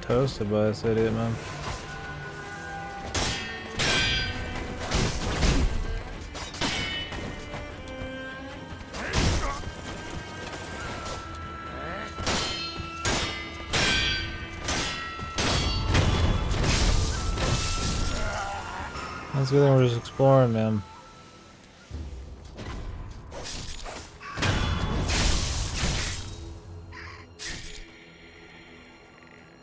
toasted by this idiot, man. That's a good thing we're just exploring, man.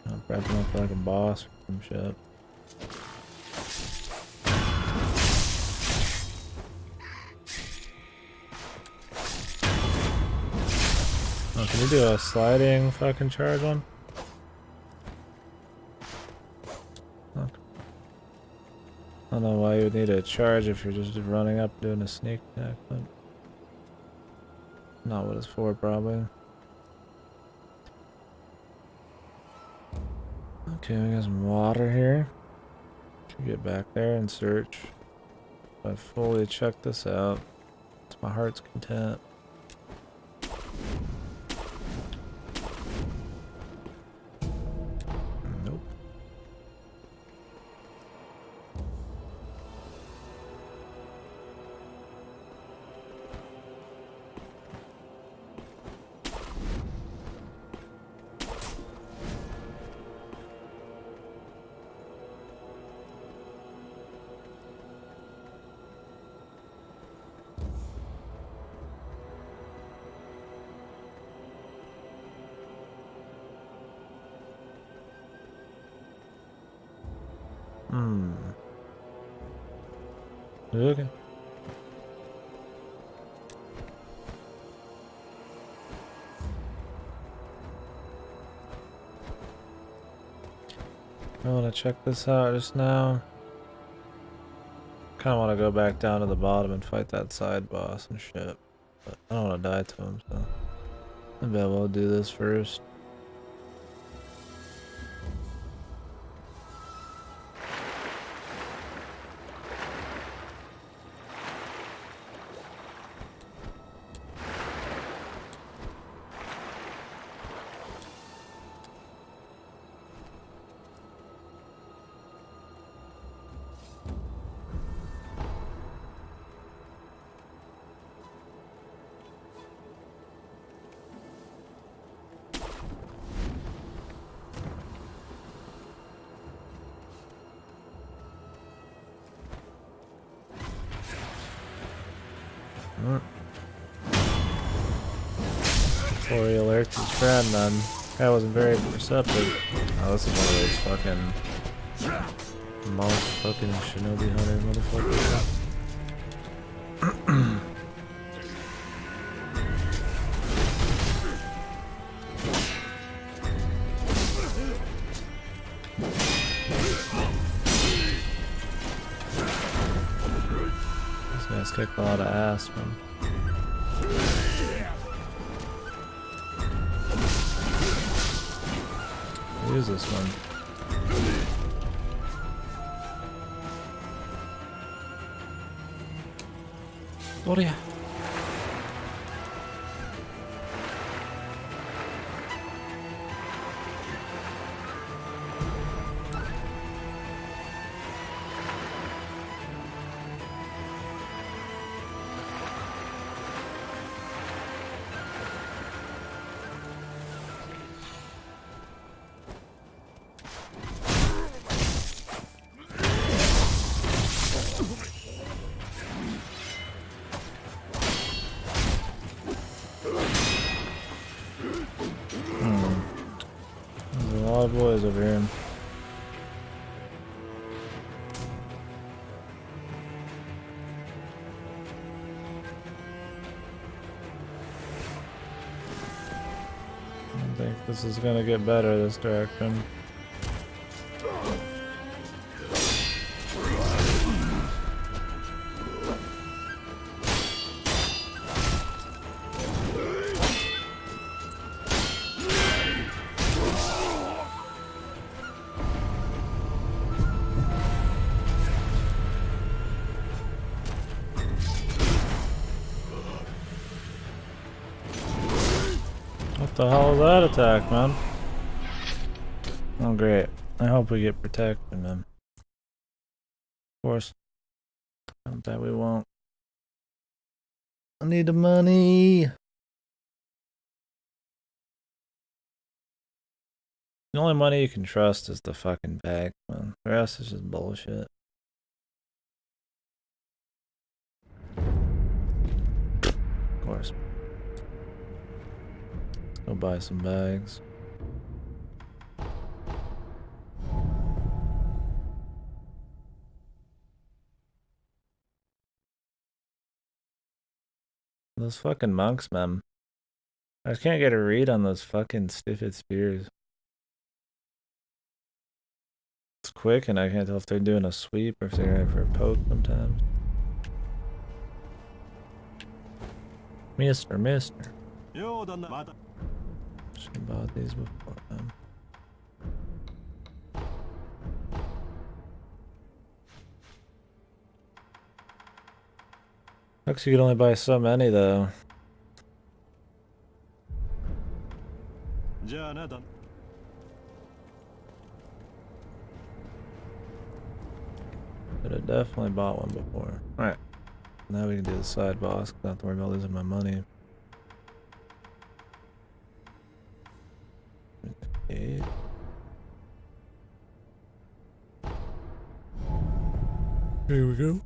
I'm prepping up like a boss or some shit. Oh, can you do a sliding fucking charge one? Okay. I don't know why you would need a charge if you're just running up doing a sneak attack, but not what it's for, probably. Okay, we got some water here. Should get back there and search. If I fully check this out, to my heart's content. Nope. Okay. I want to check this out just now. Kind of want to go back down to the bottom and fight that side boss and shit. But I don't want to die to him, so maybe I will do this first. Before he alerts his friend, then guy wasn't very receptive. Oh, this is one of those fucking motherfucking shinobi hunter motherfuckers. This guy's kicked a lot of ass, man. Use this one. Oh yeah. There's a lot of boys over here. I think this is gonna get better this direction. What the hell is that attack, man? Oh, great. I hope we get protection, man. Of course. I bet we won't. I need the money. The only money you can trust is the fucking bag, man. The rest is just bullshit. Of course. Let's go buy some bags. Those fucking monks, man. I just can't get a read on those fucking stupid spears. It's quick and I can't tell if they're doing a sweep or if they're going for a poke sometimes. Mister. Should've bought these before, man. Looks you could only buy so many though. Could have definitely bought one before. Alright. Now we can do the side boss. Don't have to worry about losing my money. Okay. Here we go.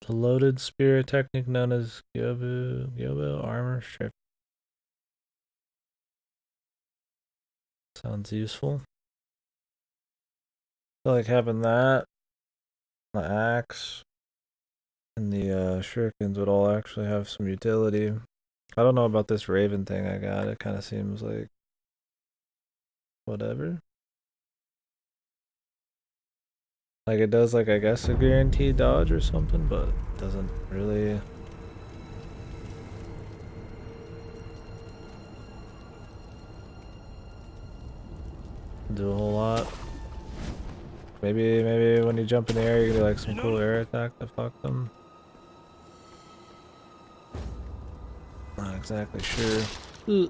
The loaded spear technique known as Gyobu armor strip. Sounds useful. I feel like having that, the axe, and the shurikens would all actually have some utility. I don't know about this raven thing I got. It kind of seems like whatever. Like it does, like I guess a guaranteed dodge or something, but it doesn't really. Do a whole lot. Maybe when you jump in the air, you can do like some cool air attack to fuck them. Not exactly sure. Can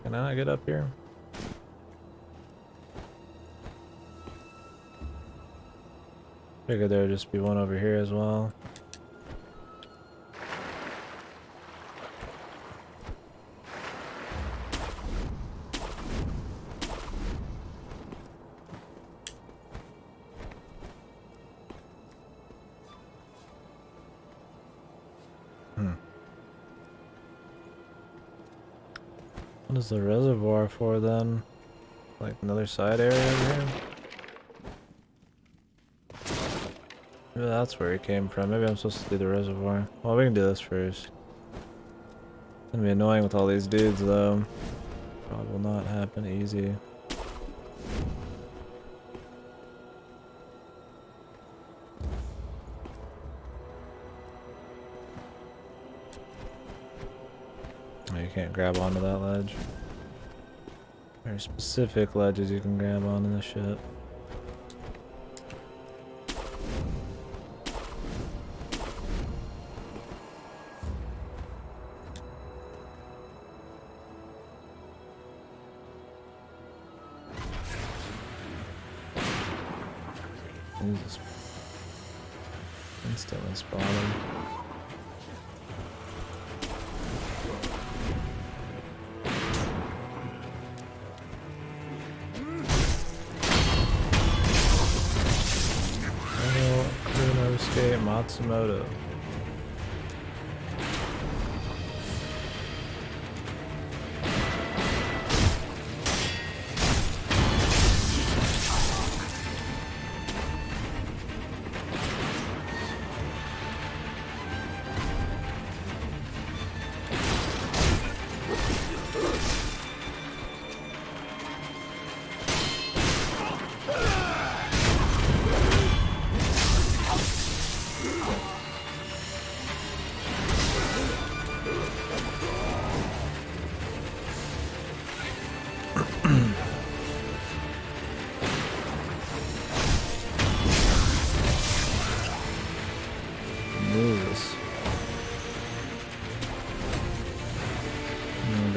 I not get up here? Figured there would just be one over here as well. What is the reservoir for then? Like another side area over here? Maybe that's where it came from. Maybe I'm supposed to do the reservoir. Well, we can do this first. It's gonna be annoying with all these dudes though. Probably will not happen easy. Oh, you can't grab onto that ledge. There are specific ledges you can grab onto this shit. Jesus. Instantly spotted. Kunosuke Matsumoto.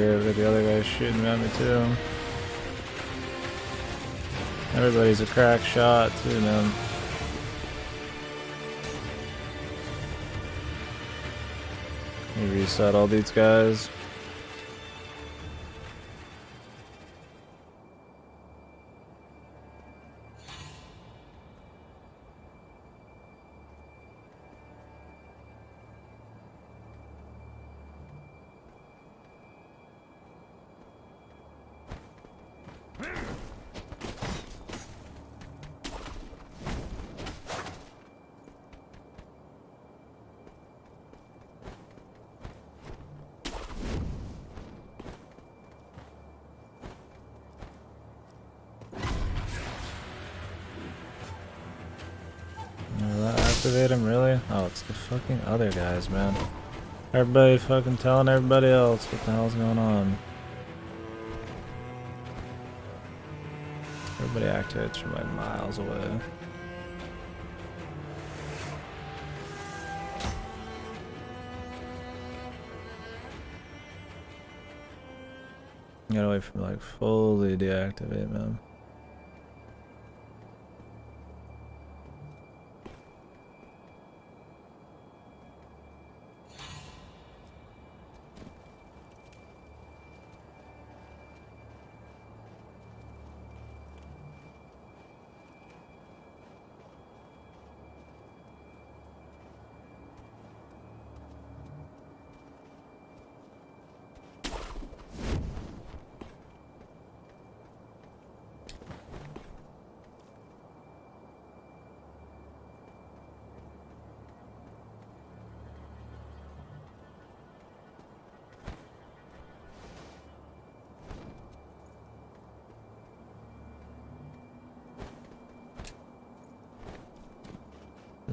here, but the other guy's shooting at me too. Everybody's a crack shot too, man. Let me reset all these guys. Activate him, really? Oh, it's the fucking other guys, man. Everybody fucking telling everybody else what the hell's going on. Everybody activates from like miles away. You gotta wait for me, like fully deactivate, man.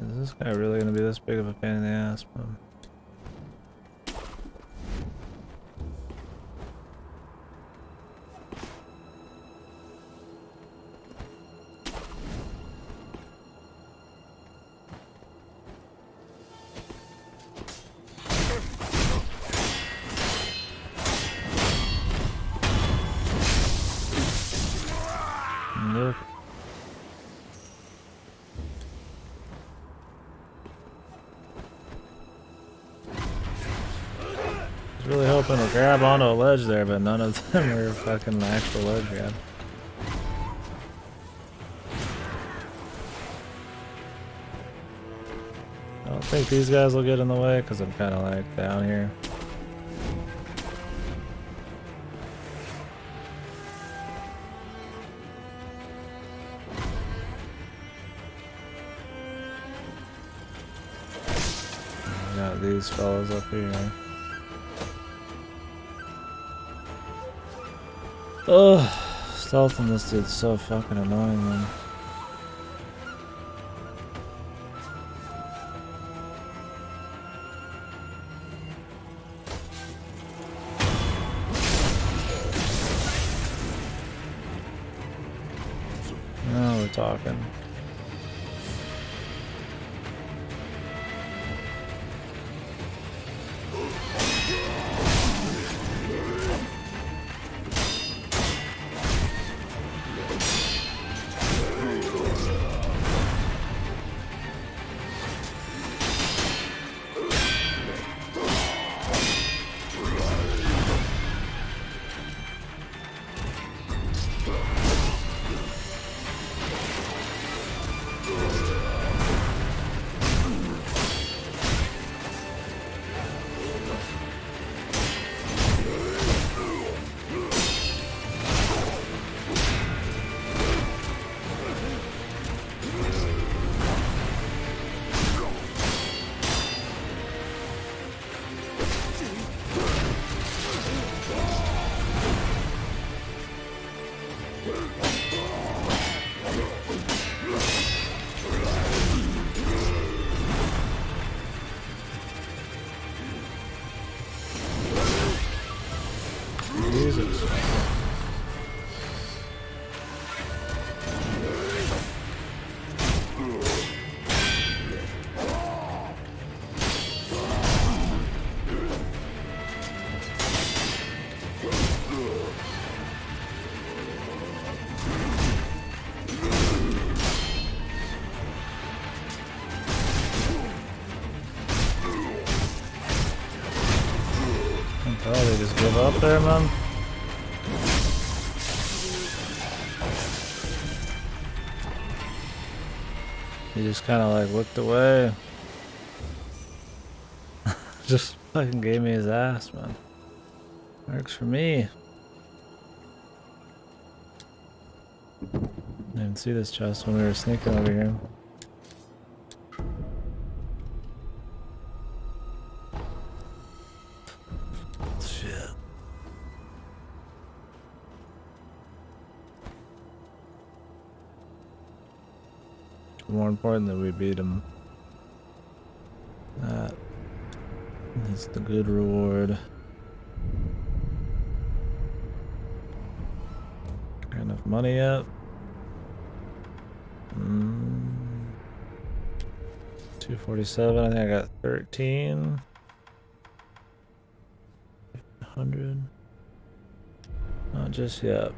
Is this guy really gonna be this big of a pain in the ass, man? Look. Really hoping to grab onto a ledge there, but none of them were fucking actual ledge grab. I don't think these guys will get in the way because I'm kind of like down here. I got these fellas up here. Ugh, stealthing this dude's so fucking annoying, man. Now we're talking. Jesus. Oh, they just give up there, man. He just kind of like looked away. Just fucking gave me his ass, man. Works for me. I didn't see this chest when we were sneaking over here. Shit. More important that we beat him. That's the good reward. Got enough money yet? 247. I think I got 13. 100. Not just yet.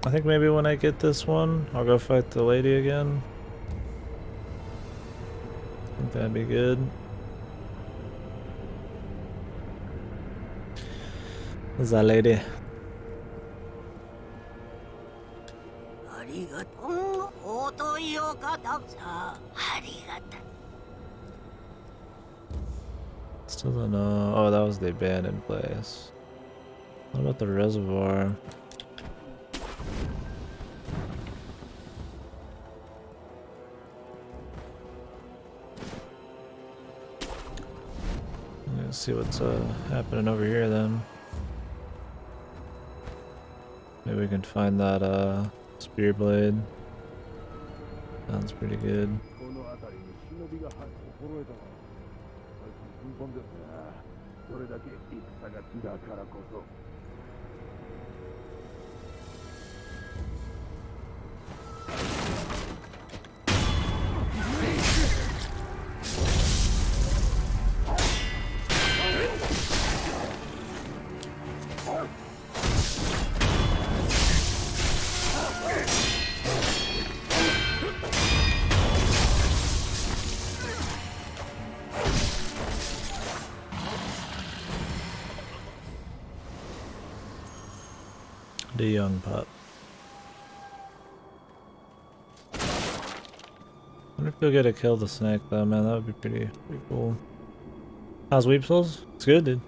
I think maybe when I get this one, I'll go fight the lady again. I think that'd be good. Who's that lady? Still don't know. Oh, that was the abandoned place. What about the reservoir? Let's see what's happening over here then. Maybe we can find that spear blade. Sounds pretty good. The young pup. I wonder if you'll get to kill the snake though, man. That would be pretty cool. How's Weep Souls? It's good, dude.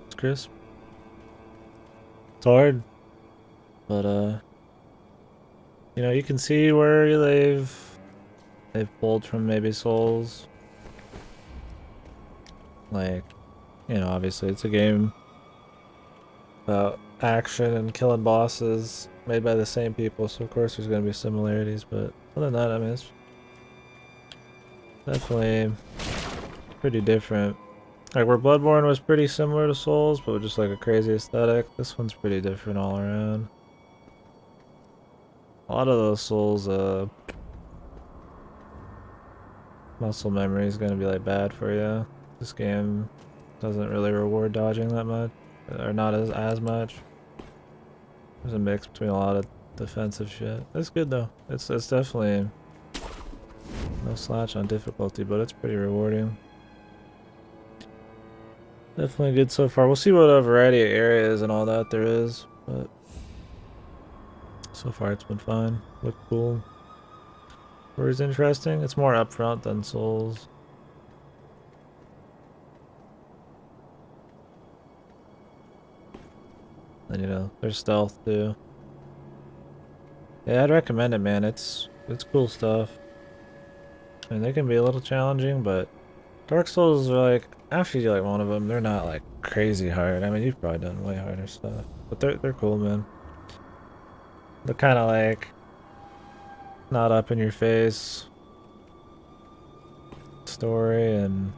It's crisp. It's hard. But you know, you can see where they've pulled from maybe Souls. Like, you know, obviously it's a game about action and killing bosses made by the same people, so of course there's going to be similarities, but other than that, I mean, it's definitely pretty different. Like where Bloodborne was pretty similar to Souls, but with just like a crazy aesthetic, this one's pretty different all around. A lot of those Souls, muscle memory is going to be like bad for you. This game doesn't really reward dodging that much, or not as much. There's a mix between a lot of defensive shit. It's good though. It's definitely no slouch on difficulty, but it's pretty rewarding. Definitely good so far. We'll see what a variety of areas and all that there is, but so far it's been fine. Look cool. Story's interesting. It's more upfront than Souls. And you know, there's stealth too. Yeah, I'd recommend it, man. It's cool stuff. I mean, they can be a little challenging, but Dark Souls are like, after you do like one of them, they're not like crazy hard. I mean, you've probably done way harder stuff, but they're cool, man. They're kind of like not up in your face story and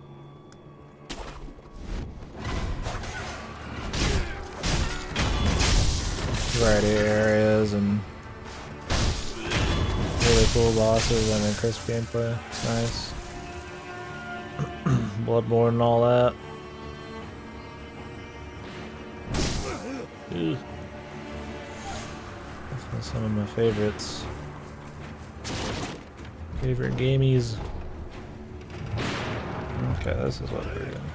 variety of areas and really cool bosses. I mean, crisp gameplay. It's nice. Bloodborne and all that. Ew. Definitely some of my favorites. Favorite gamies. Okay, this is what we're doing.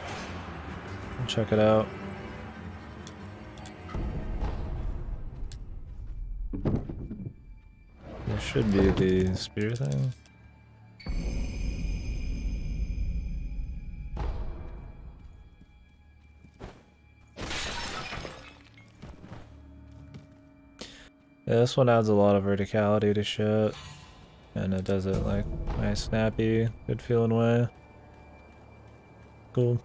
Check it out. should be the spear thing. Yeah, this one adds a lot of verticality to shit. And it does it like nice, snappy, good feeling way. Cool.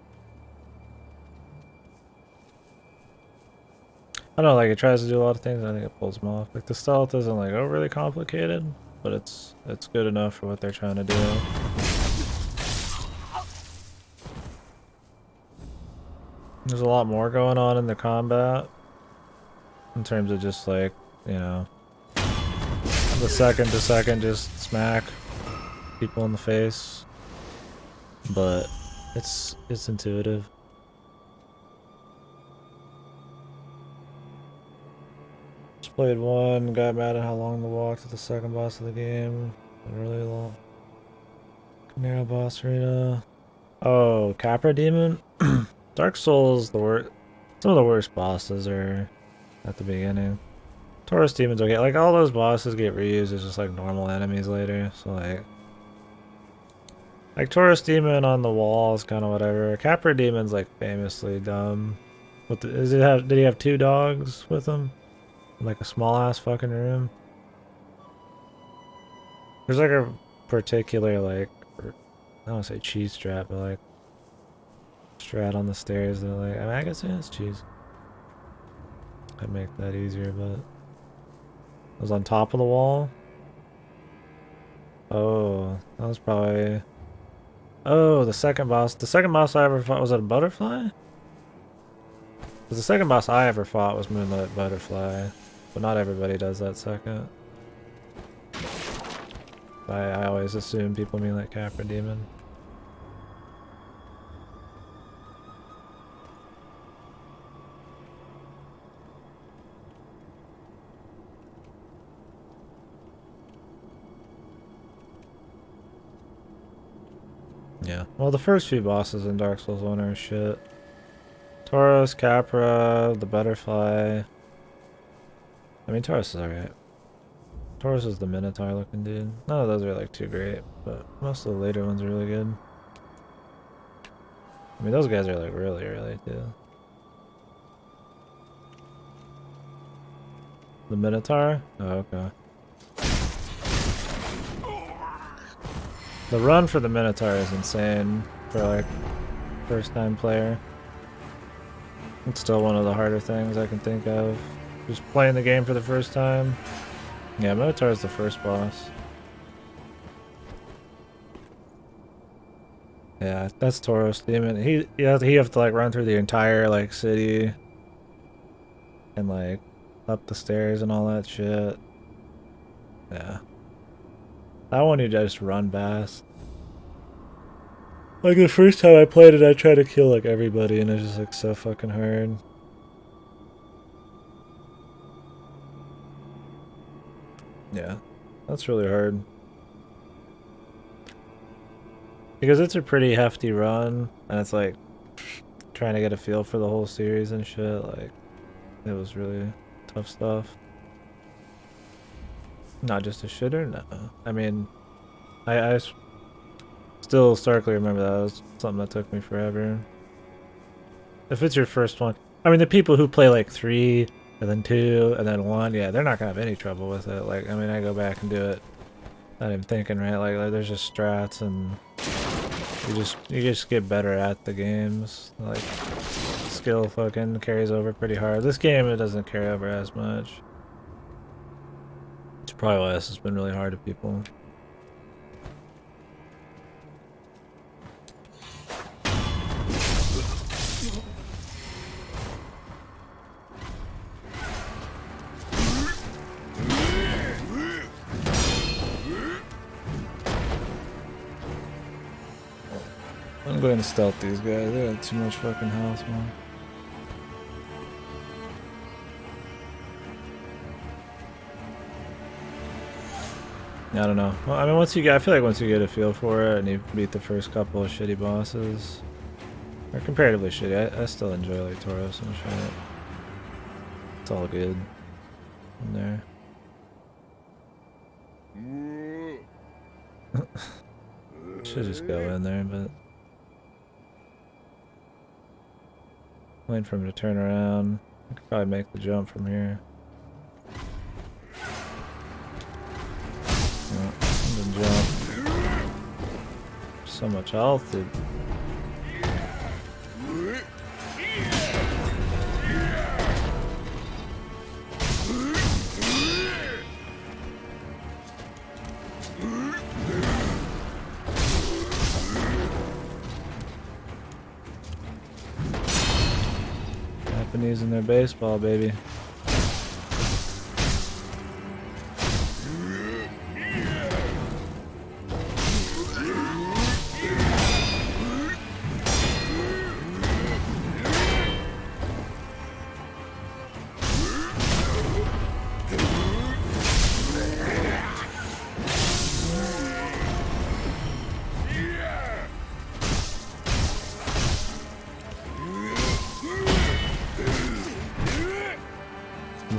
I don't know, like it tries to do a lot of things, and I think it pulls them off. Like the stealth isn't like overly complicated, but it's good enough for what they're trying to do. There's a lot more going on in the combat in terms of just like, you know, the second to second just smack people in the face, but it's intuitive. Just played one, got mad at how long the walk to the second boss of the game. Really long. Narrow boss arena. Oh, Capra Demon. Dark Souls, the worst. Some of the worst bosses are at the beginning. Taurus Demon's okay. Like all those bosses get reused as just like normal enemies later. So like Taurus Demon on the wall is kind of whatever. Capra Demon's like famously dumb. Did he have 2 dogs with him? Like a small ass fucking room. There's like a particular like, I don't want to say cheese strat, but like strat on the stairs that like, I mean, I guess it is cheese. I'd make that easier, but it was on top of the wall. Oh, that was probably. Oh, the second boss. The second boss I ever fought, was it a butterfly? Because the second boss I ever fought was Moonlit Butterfly, but not everybody does that second. I always assume people mean like Capra Demon. Yeah. Well, the first few bosses in Dark Souls 1 are shit. Taurus, Capra, the butterfly. I mean, Taurus is alright. Taurus is the Minotaur looking dude. None of those are like too great, but most of the later ones are really good. I mean, those guys are like really early too. The Minotaur? Oh, okay. The run for the Minotaur is insane for like first time player. It's still one of the harder things I can think of. Just playing the game for the first time. Yeah, Minotaur is the first boss. Yeah, that's Taurus Demon. He have to like run through the entire like city and like up the stairs and all that shit. Yeah. That one you just run past. Like the first time I played it, I tried to kill like everybody and it's just like so fucking hard. Yeah, that's really hard. Because it's a pretty hefty run, and it's like trying to get a feel for the whole series and shit. Like, it was really tough stuff. Not just a shitter, no. I mean, I still starkly remember that. It was something that took me forever. If it's your first one, I mean, the people who play like 3 and then 2 and then 1, yeah, they're not gonna have any trouble with it. Like, I mean, I go back and do it. Not even thinking, right? Like there's just strats and you just get better at the games. Like skill fucking carries over pretty hard. This game it doesn't carry over as much. It's probably why this has been really hard to people. I'm going to stealth these guys. They got too much fucking health, man. I don't know. Well, I mean, I feel like once you get a feel for it and you beat the first couple of shitty bosses, or comparatively shitty, I still enjoy like Tauros and shit. It's all good in there. Should just go in there, but waiting for him to turn around. I could probably make the jump from here. Yeah, and then jump. So much health, dude. Japanese in their baseball, baby.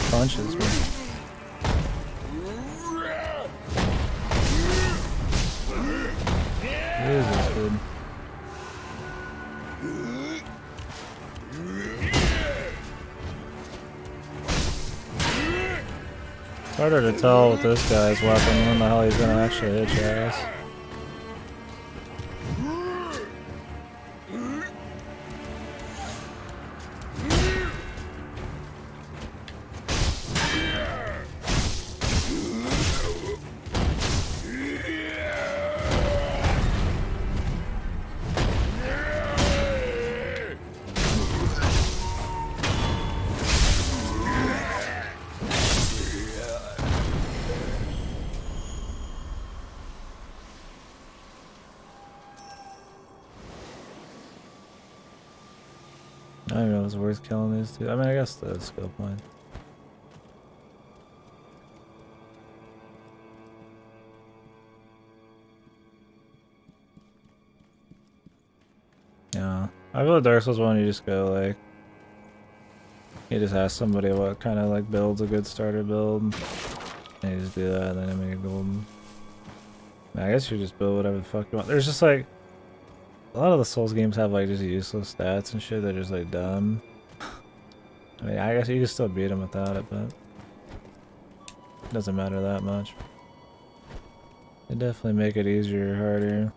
Punches, man. Jesus, dude. It's harder to tell with this guy's weapon when the hell he's gonna actually hit your ass. I don't know if it's worth killing these two. I mean, I guess the skill point. Yeah. I feel like Dark Souls 1, you just go like... You just ask somebody what kind of like builds a good starter build. And you just do that and then you make it golden. I guess you just build whatever the fuck you want. There's just like... A lot of the Souls games have like just useless stats and shit. They're just like dumb. I mean, I guess you can still beat them without it, but it doesn't matter that much. They definitely make it easier or harder.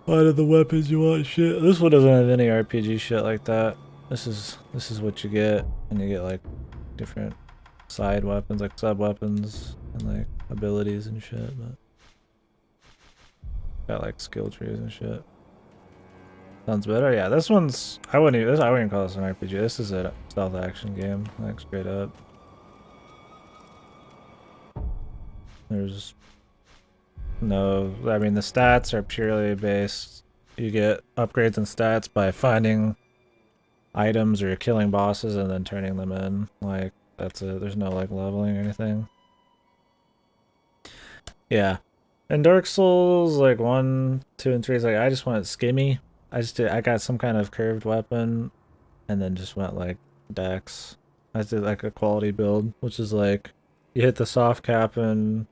What are the weapons you want? Shit. This one doesn't have any RPG shit like that. This is what you get, and you get like different side weapons, like sub weapons and like abilities and shit, but got like skill trees and shit. Sounds better. Yeah, this one's I wouldn't call this an RPG. This is a stealth action game, like straight up. There's no, I mean the stats are purely based. You get upgrades and stats by finding items or killing bosses and then turning them in. Like that's it. There's no like leveling or anything. Yeah. In Dark Souls, like 1, 2, and 3 is like I just went skimmy. I got some kind of curved weapon and then just went like dex. I did like a quality build, which is like you hit the soft cap in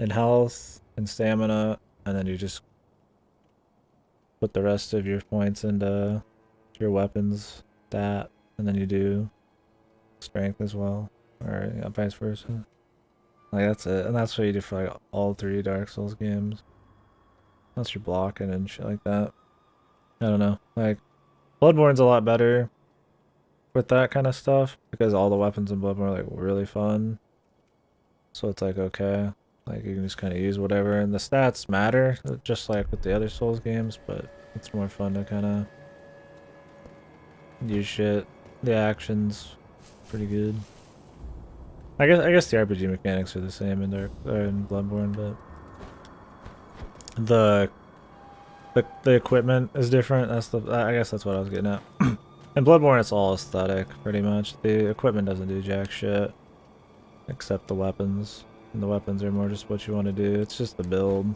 health and stamina, and then you just put the rest of your points into your weapons stat, and then you do strength as well, or yeah, vice versa. Like that's it, and that's what you do for like all 3 Dark Souls games. Unless you're blocking and shit like that. I don't know. Like Bloodborne's a lot better with that kind of stuff because all the weapons in Bloodborne are like really fun. So it's like okay, like you can just kind of use whatever, and the stats matter just like with the other Souls games, but it's more fun to kind of use shit. The action's pretty good. I guess the RPG mechanics are the same in Bloodborne, but the equipment is different. I guess that's what I was getting at. In Bloodborne, it's all aesthetic pretty much. The equipment doesn't do jack shit except the weapons, and the weapons are more just what you want to do. It's just the build.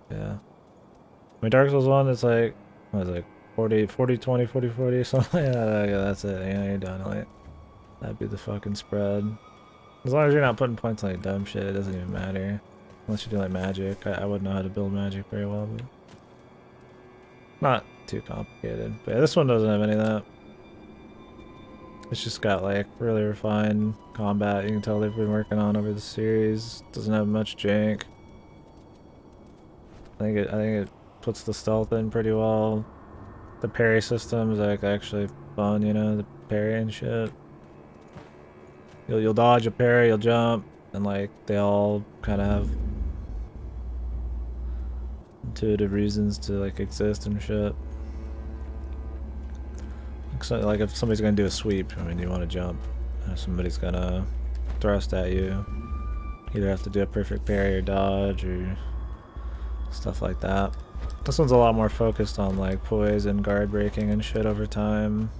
Yeah. I mean, Dark Souls 1, it's like, what is it, 40, 40, 20, 40, 40, something like that. Yeah, that's it. Yeah, you're done. Like, that'd be the fucking spread. As long as you're not putting points on like dumb shit, it doesn't even matter. Unless you do like magic. I wouldn't know how to build magic very well, but not too complicated. But yeah, this one doesn't have any of that. It's just got like really refined combat. You can tell they've been working on over the series. Doesn't have much jank. I think it puts the stealth in pretty well. The parry system is like actually fun, you know, the parry and shit. You'll dodge a parry, you'll jump, and like they all kind of have intuitive reasons to like exist and shit. So, like if somebody's gonna do a sweep, I mean, you want to jump. If somebody's gonna thrust at you, you either have to do a perfect parry or dodge or stuff like that. This one's a lot more focused on like poise and guard breaking and shit over time.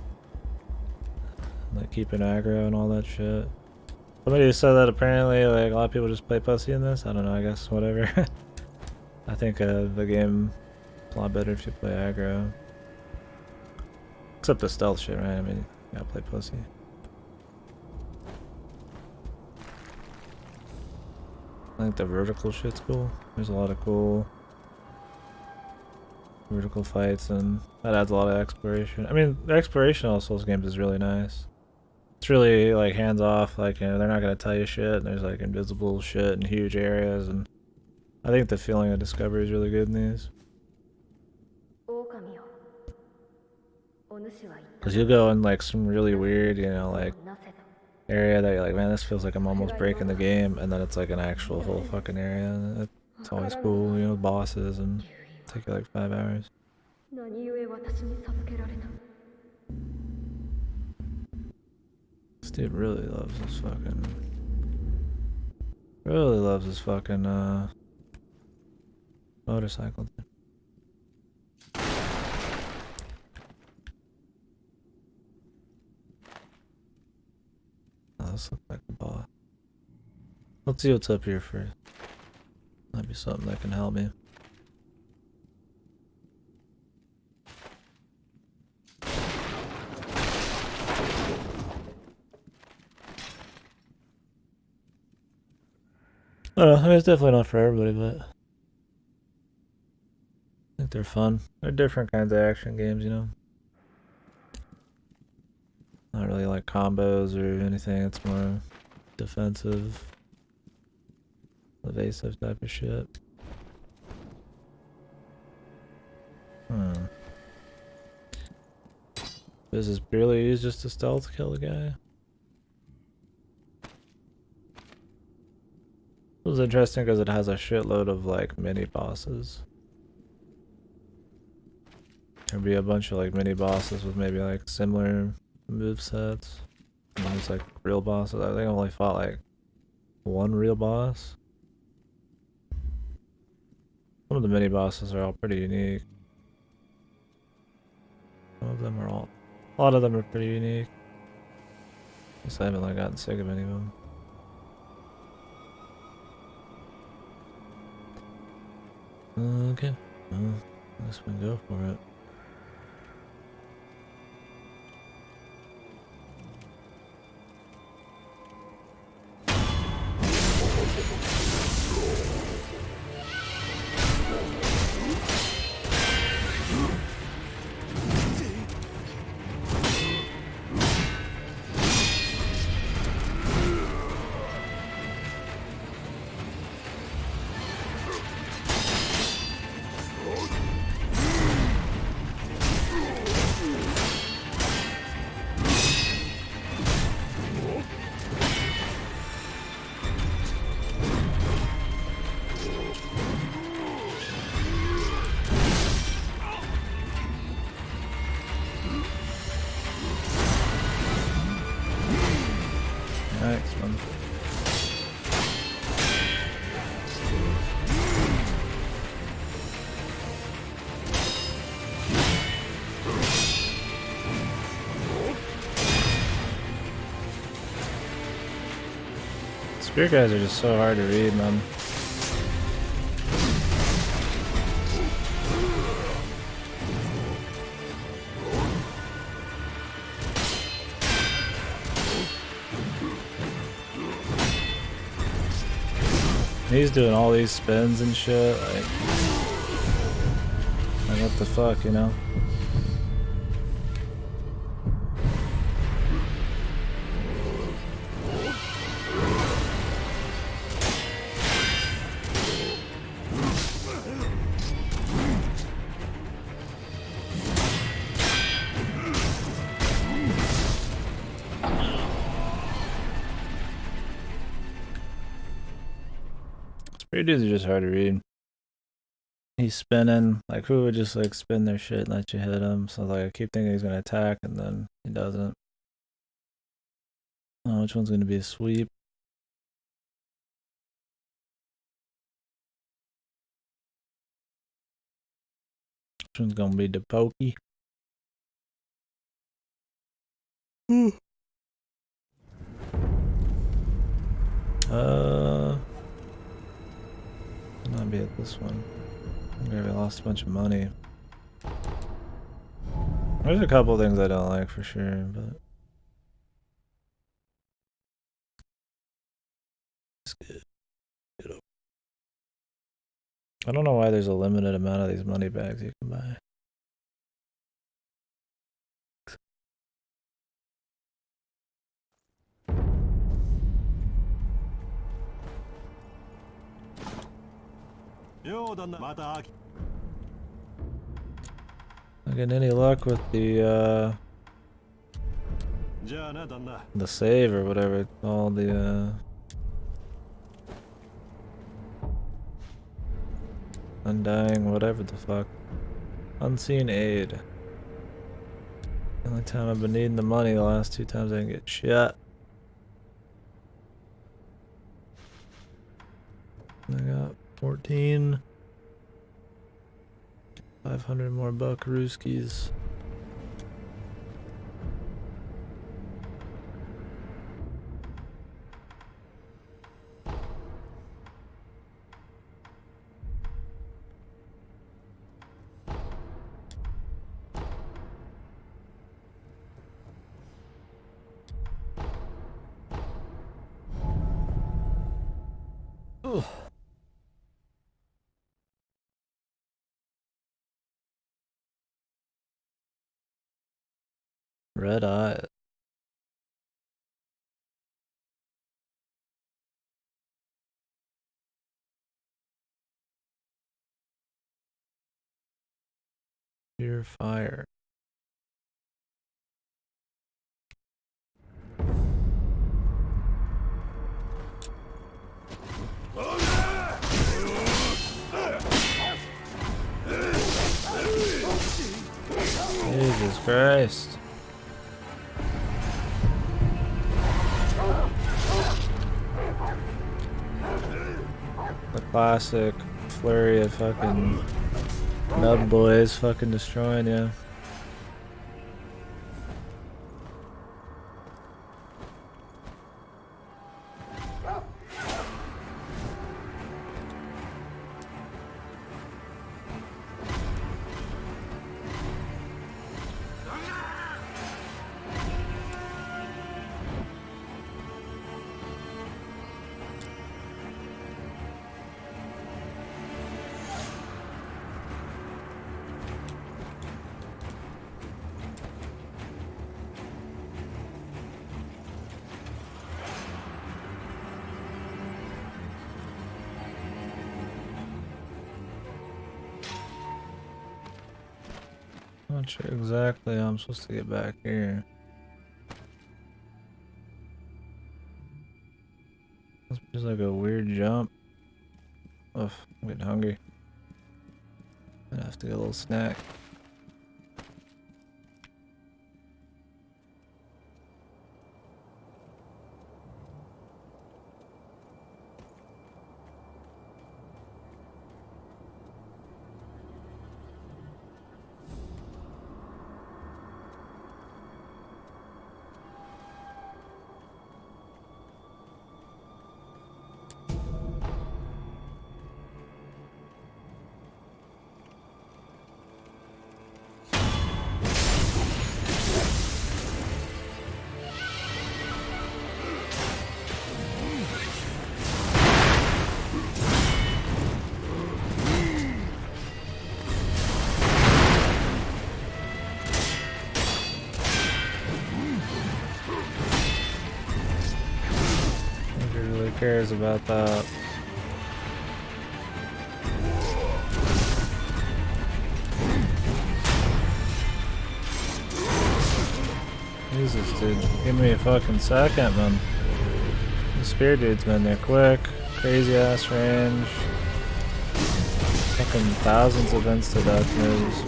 Like keeping aggro and all that shit. Somebody said that apparently like a lot of people just play pussy in this. I don't know, I guess whatever. I think the game is a lot better if you play aggro. Except the stealth shit, right? I mean, you gotta play pussy. I think the vertical shit's cool. There's a lot of cool vertical fights, and that adds a lot of exploration. I mean, the exploration of Souls games is really nice. It's really like hands off. Like, you know, they're not gonna tell you shit. And there's like invisible shit in huge areas, and I think the feeling of discovery is really good in these. Cause you'll go in like some really weird, you know, like area that you're like, man, this feels like I'm almost breaking the game, and then it's like an actual whole fucking area. And it's always cool, you know, bosses, and take you like 5 hours. This dude really loves this fucking motorcycle. Oh, this looks like the boss. Let's see what's up here first. Might be something that can help me. I don't know, I mean, it's definitely not for everybody, but I think they're fun. They're different kinds of action games, you know? Not really like combos or anything, it's more defensive, evasive type of shit. This is purely used just to stealth kill the guy. It was interesting because it has a shitload of like mini bosses. There'd be a bunch of like mini bosses with maybe like similar movesets. And then there's like real bosses. I think I only fought like one real boss. Some of the mini bosses are all pretty unique. Some of them are all, a lot of them are pretty unique. I guess I haven't like gotten sick of any of them. Okay, well, I guess we can go for it. Next one. Spear guys are just so hard to read, man. He's doing all these spins and shit, like what the fuck, you know? Spirit dudes are just hard to read. He's spinning, like who would just like spin their shit and let you hit him? So like I keep thinking he's gonna attack and then he doesn't. Oh, which one's gonna be a sweep? Which one's gonna be the pokey? Not be at this one. Okay, we lost a bunch of money. There's a couple things I don't like for sure, but it's good. I don't know why there's a limited amount of these money bags you can buy. Not getting any luck with the save or whatever it's called, the undying whatever the fuck. Unseen aid. The only time I've been needing the money, the last 2 times I didn't get shit. I got 14. 500 more buckarooskies. Ugh. Red eye. Pure fire. Jesus Christ. The classic flurry of fucking nub boys fucking destroying you. Not sure exactly how I'm supposed to get back here. It's just like a weird jump. Ugh, I'm getting hungry. I have to get a little snack. cares about that? Jesus, dude. Give me a fucking second, man. The spear dude's been there quick. Crazy ass range. Fucking thousands of insta-death moves.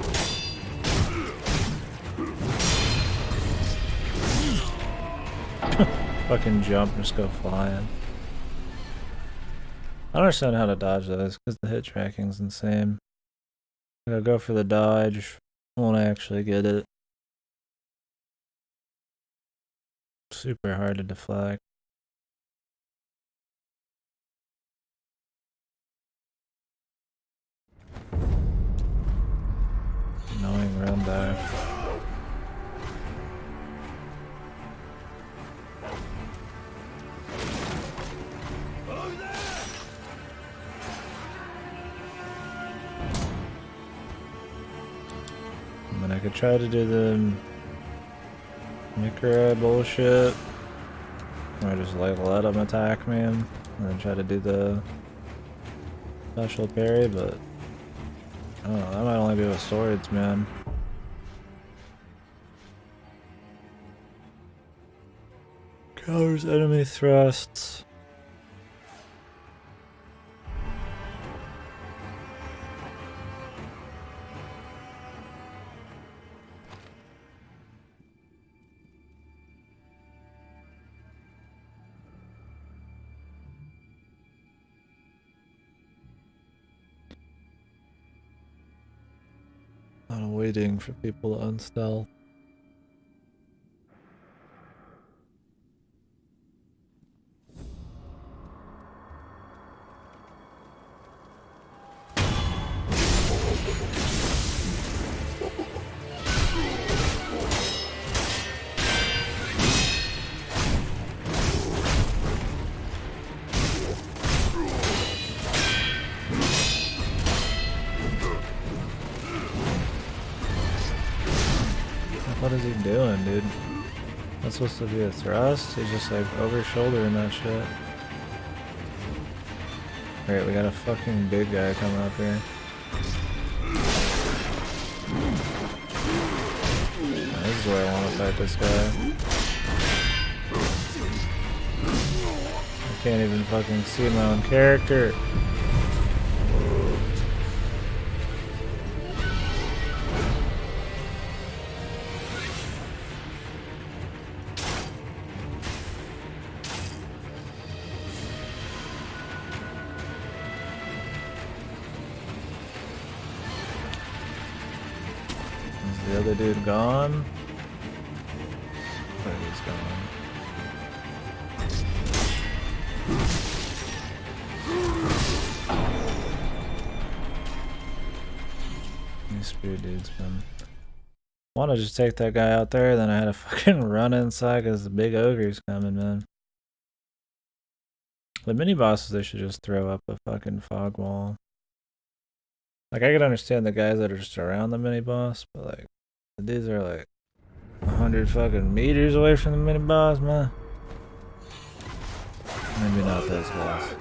Fucking jump and just go flying. I don't understand how to dodge those because the hit tracking's insane. I'll go for the dodge. Won't actually get it. Super hard to deflect. Annoying run back. And then I could try to do the micro bullshit. Or just like let him attack me and then try to do the special parry, but I don't know, that might only be with swords, man. Counters enemy thrusts. I'm waiting for people to unstealth. What is he doing, dude? That's supposed to be a thrust? He's just like over shouldering that shit. Alright, we got a fucking big guy coming up here. This is where I want to fight this guy. I can't even fucking see my own character. Is the other dude gone? I think he's gone. These spear dudes, man. I want to just take that guy out there, then I had to fucking run inside because the big ogre's coming, man. The mini bosses, they should just throw up a fucking fog wall. Like, I could understand the guys that are just around the mini boss, but like, the dudes are like 100 fucking meters away from the mini boss, man. Maybe not those guys.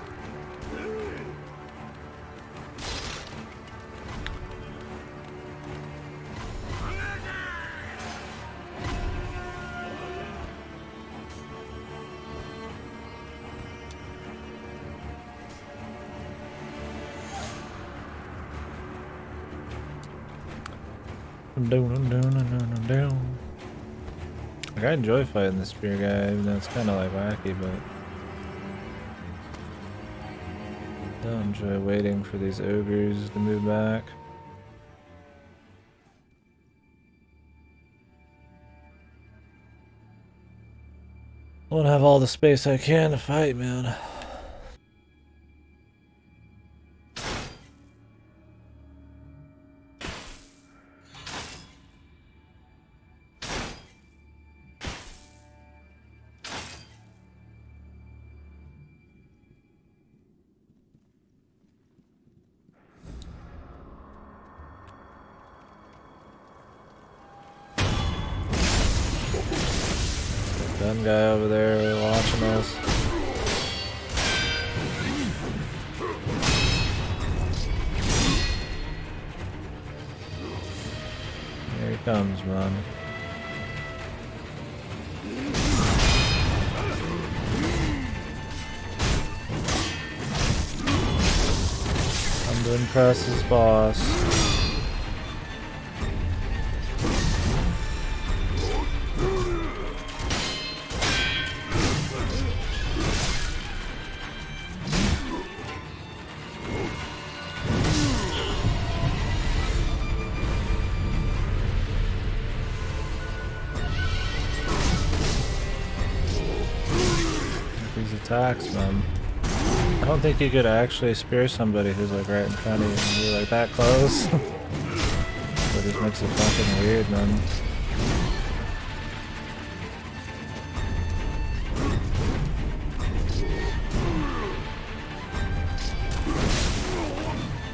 Like, I enjoy fighting the spear guy, even though it's kind of like wacky, but I don't enjoy waiting for these ogres to move back. I want to have all the space I can to fight, man. Gun guy over there watching us. comes, man. I'm to impress his boss. These attacks, man. I don't think you could actually spear somebody who's like right in front of you and you're like that close. But it just makes it fucking weird, man.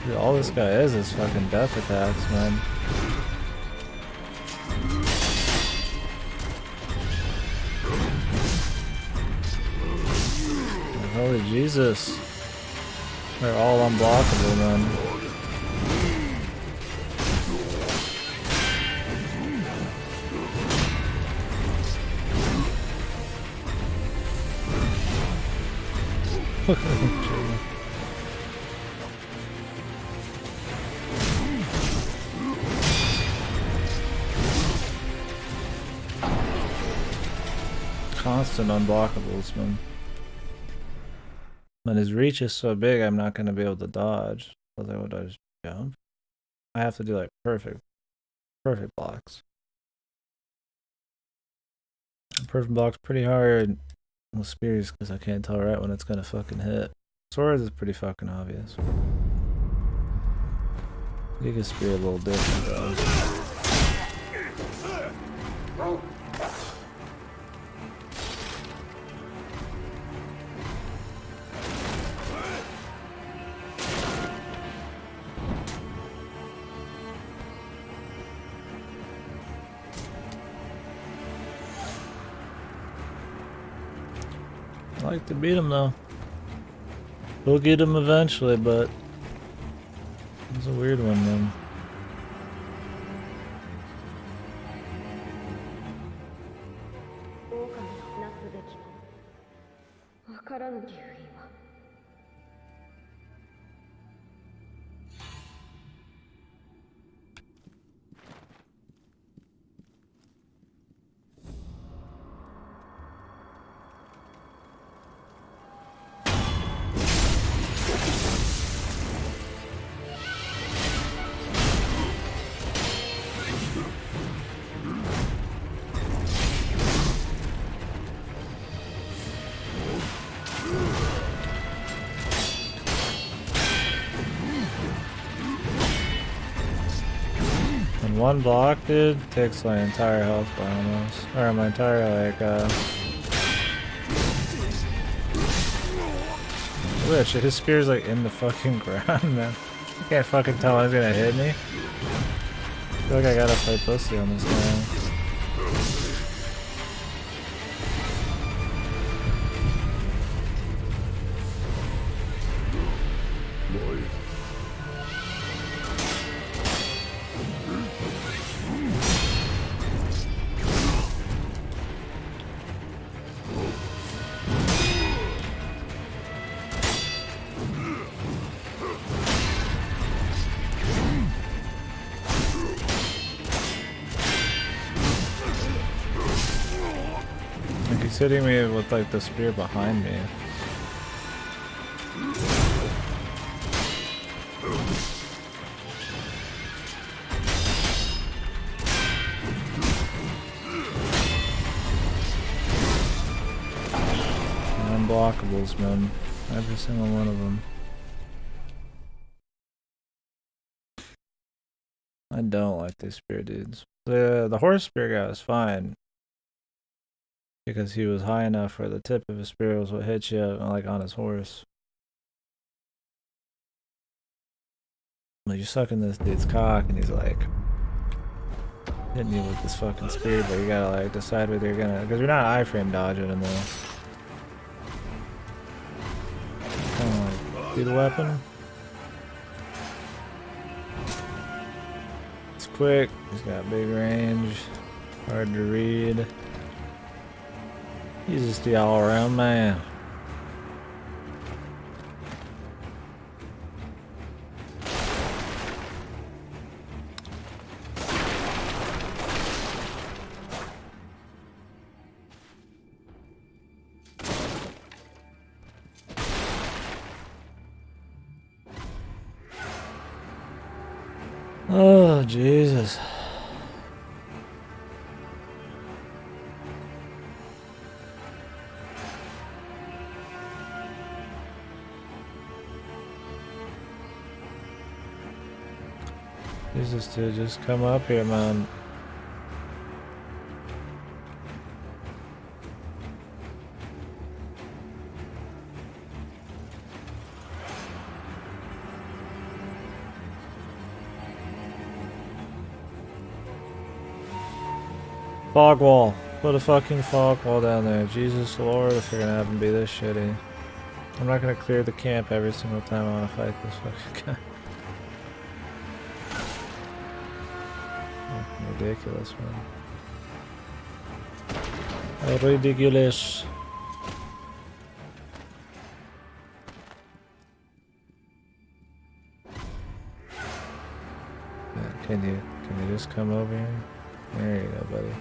Dude, all this guy is fucking death attacks, man. Holy Jesus. They're all unblockable, man. Constant unblockables, man. When his reach is so big, I'm not going to be able to dodge. So like, would I just jump? I have to do like perfect blocks. Perfect blocks pretty hard with spears because I can't tell right when it's going to fucking hit. Swords is pretty fucking obvious. You can spear a little different though. I like to beat him though. We'll get him eventually, but it's a weird one, man. One block, dude, takes my entire health bar almost. Or my entire, like, Which, his spear's like in the fucking ground, man. I can't fucking tell when he's gonna hit me. I feel like I gotta play pussy on this guy. He's hitting me with like the spear behind me. Unblockables, man. Every single one of them. I don't like these spear dudes. The horse spear guy was fine. Because he was high enough where the tip of his spear was what hit you, like on his horse. Like you're sucking this dude's cock and he's like hitting you with this fucking spear, but you gotta like decide whether you're gonna, because you're not iframe dodging in this. Kinda like, see the weapon? It's quick. He's got big range. Hard to read. He's just the all-around man. Oh, Jesus. Jesus, dude, just come up here, man. Fog wall. Put a fucking fog wall down there. Jesus Lord, if you're gonna have him be this shitty. I'm not gonna clear the camp every single time I wanna fight this fucking guy. Ridiculous, man. Ridiculous. Yeah, can you just come over here? There you go, buddy.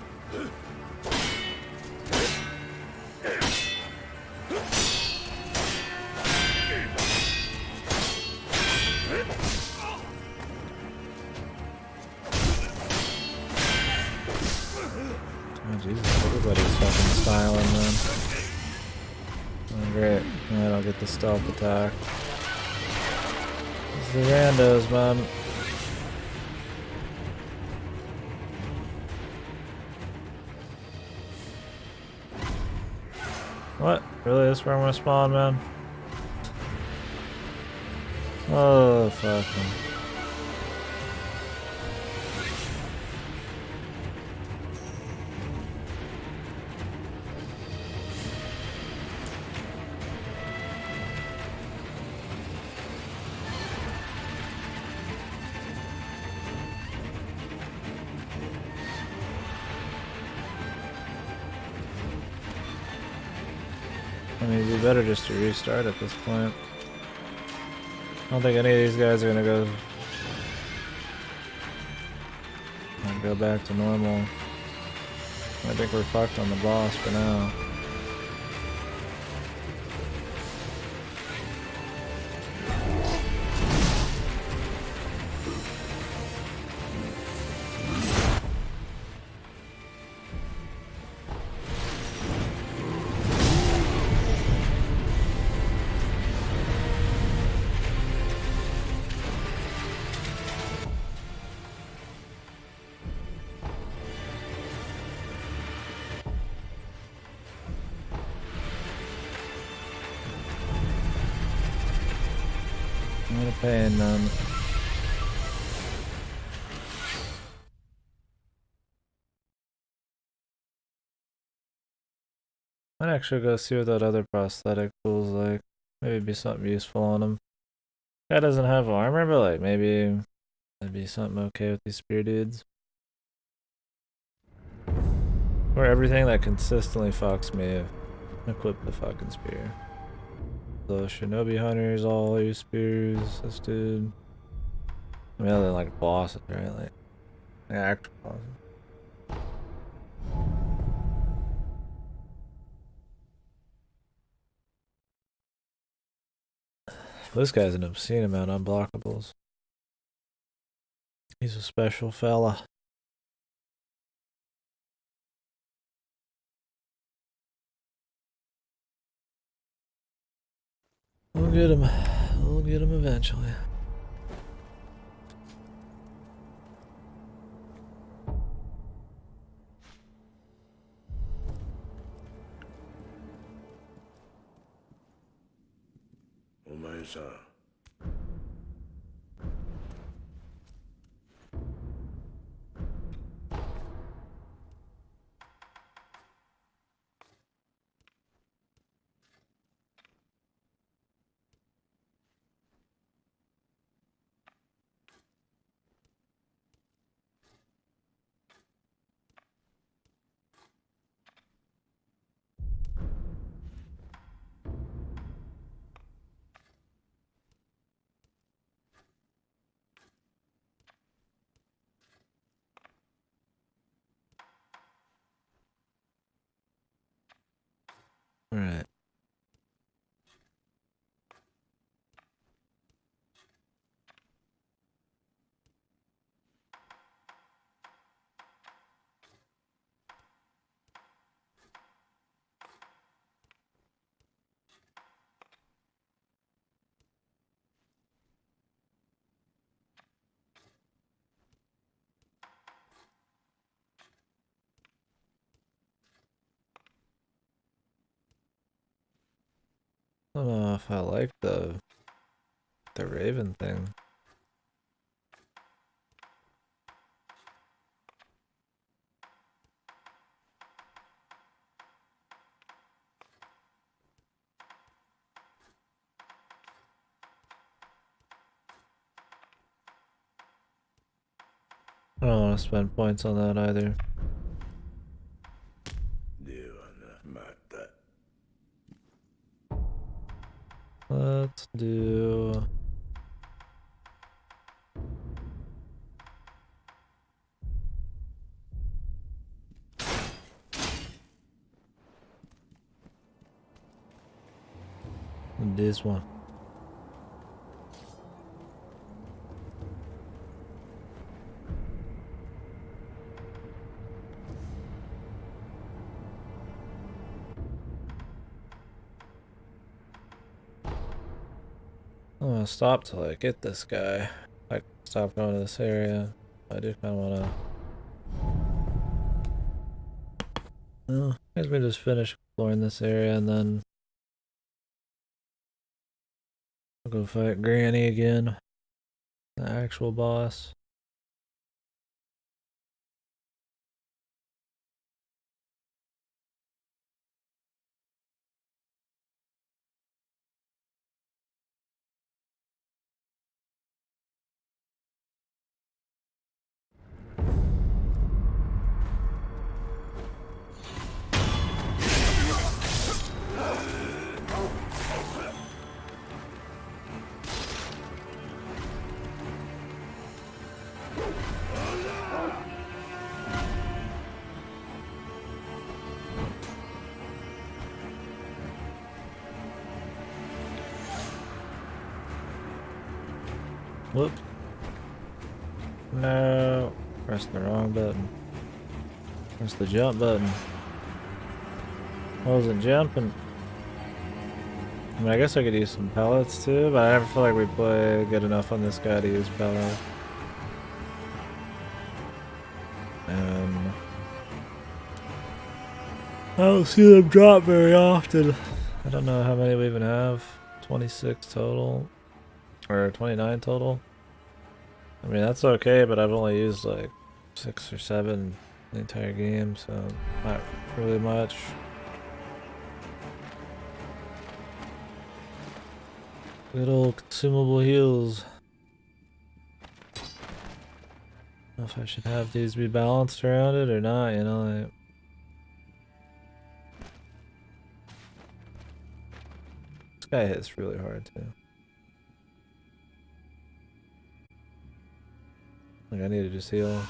Oh Jesus, everybody's fucking styling, man. Oh, great. I don't get the stealth attack. It's the randos, man. What? Really? That's where I'm gonna spawn, man? Oh, fuck, man. I mean, it'd be better just to restart at this point. I don't think any of these guys are gonna go back to normal. I think we're fucked on the boss for now. What a pain, man. Might actually go see what that other prosthetic tool's like. Maybe it'd be something useful on him. Guy doesn't have armor, but like maybe that'd be something okay with these spear dudes. Or everything that consistently fucks me, equip the fucking spear. The shinobi hunters all use spears. This dude. I mean, other than like bosses, right? Like actual bosses. This guy's an obscene amount of unblockables. He's a special fella. We'll get him. We'll get him eventually. I don't know if I like the Raven thing. I don't want to spend points on that either. Let's do... this one. I'm gonna stop till I get this guy. Like, stop going to this area. I do kind of want to... Well, I guess we just finish exploring this area and then I'll go fight Granny again. The actual boss. Whoop. No. Pressed the wrong button. Press the jump button. I wasn't jumping. I mean, I guess I could use some pellets too, but I never feel like we play good enough on this guy to use pellets. And I don't see them drop very often. I don't know how many we even have. 26 total. Or 29 total. I mean, that's okay, but I've only used like 6 or 7 the entire game, so not really much. Good old consumable heals. I don't know if I should have these be balanced around it or not, you know. This guy hits really hard too. Like, I need to just heal.